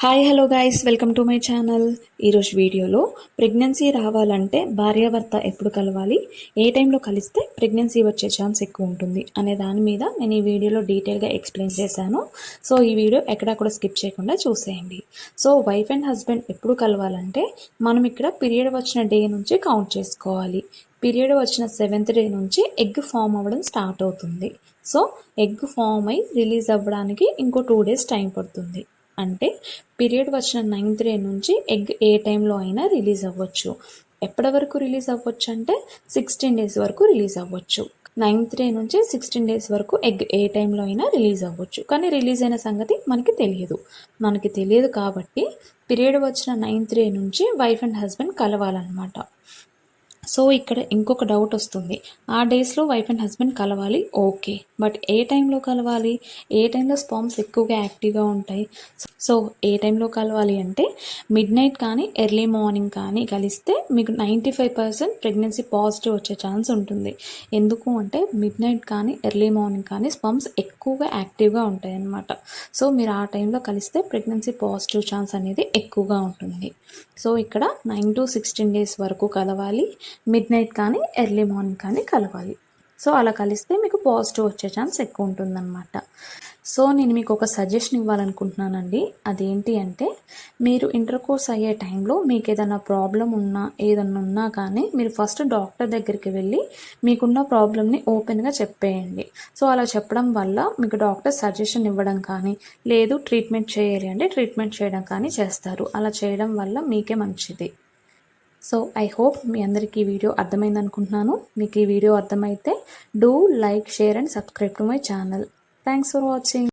Hi hello guys, welcome to my channel. ఈరోజు వీడియోలో pregnancy రావాలంటే భార్యాభర్త ఎప్పుడు కలవాలి, ఏ టైంలో కలిస్తే ప్రెగ్నెన్సీ వచ్చే ఛాన్స్ ఎక్కువ ఉంటుంది అనే దాని మీద నేను ఈ వీడియోలో డీటెయిల్గా ఎక్స్ప్లెయిన్ చేశాను. సో ఈ వీడియో ఎక్కడా కూడా స్కిప్ చేయకుండా చూసేయండి. సో వైఫ్ అండ్ హస్బెండ్ ఎప్పుడు కలవాలంటే మనం ఇక్కడ పీరియడ్ వచ్చిన డే నుంచి కౌంట్ చేసుకోవాలి. పీరియడ్ వచ్చిన 7th డే నుంచి ఎగ్ ఫామ్ అవ్వడం స్టార్ట్ అవుతుంది. సో ఎగ్ ఫామ్ అయి రిలీజ్ అవ్వడానికి ఇంకో 2 days టైం పడుతుంది. అంటే పీరియడ్ వచ్చిన 9th డే నుంచి ఎగ్ ఏ టైంలో అయినా రిలీజ్ అవ్వచ్చు. ఎప్పటి వరకు రిలీజ్ అవ్వచ్చు అంటే 16 days వరకు రిలీజ్ అవ్వచ్చు. 9th డే నుంచి 16 days వరకు ఎగ్ ఏ టైంలో అయినా రిలీజ్ అవ్వచ్చు. కానీ రిలీజ్ అయిన సంగతి మనకి తెలియదు కాబట్టి పీరియడ్ వచ్చిన 9th డే నుంచి వైఫ్ అండ్ హస్బెండ్ కలవాలన్నమాట. సో ఇక్కడ ఇంకొక డౌట్ వస్తుంది, ఆ డేస్లో వైఫ్ అండ్ హస్బెండ్ కలవాలి, ఓకే, బట్ ఏ టైంలో కలవాలి, ఏ టైంలో స్పామ్స్ ఎక్కువగా యాక్టివ్గా ఉంటాయి. సో ఏ టైంలో కలవాలి అంటే మిడ్ నైట్ కానీ ఎర్లీ మార్నింగ్ కానీ కలిస్తే మీకు 95% ప్రెగ్నెన్సీ పాజిటివ్ వచ్చే ఛాన్స్ ఉంటుంది. ఎందుకు అంటే మిడ్ నైట్ కానీ ఎర్లీ మార్నింగ్ కానీ స్పమ్స్ ఎక్కువగా యాక్టివ్గా ఉంటాయి అన్నమాట. సో మీరు ఆ టైంలో కలిస్తే ప్రెగ్నెన్సీ పాజిటివ్ ఛాన్స్ అనేది ఎక్కువగా ఉంటుంది. సో ఇక్కడ 9 to 16 days వరకు కలవాలి, మిడ్ నైట్ కానీ ఎర్లీ మార్నింగ్ కానీ కలవాలి. సో అలా కలిస్తే మీకు పాజిటివ్ వచ్చే ఛాన్స్ ఎక్కువ ఉంటుందన్నమాట. సో నేను మీకు ఒక సజెషన్ ఇవ్వాలనుకుంటున్నానండి. అదేంటి అంటే మీరు ఇంటర్ కోర్స్ అయ్యే టైంలో మీకు ఏదైనా ప్రాబ్లం ఉన్నా కానీ మీరు ఫస్ట్ డాక్టర్ దగ్గరికి వెళ్ళి మీకున్న ప్రాబ్లమ్ని ఓపెన్గా చెప్పేయండి. సో అలా చెప్పడం వల్ల మీకు డాక్టర్ సజెషన్ ఇవ్వడం కానీ, లేదు ట్రీట్మెంట్ చేయాలి అంటే ట్రీట్మెంట్ చేయడం కానీ చేస్తారు. అలా చేయడం వల్ల మీకే మంచిది. సో ఐ హోప్ మీ అందరికీ ఈ వీడియో అర్థమైంది అనుకుంటున్నాను. మీకు ఈ వీడియో అర్థమైతే do like, share and subscribe to my channel. Thanks for watching.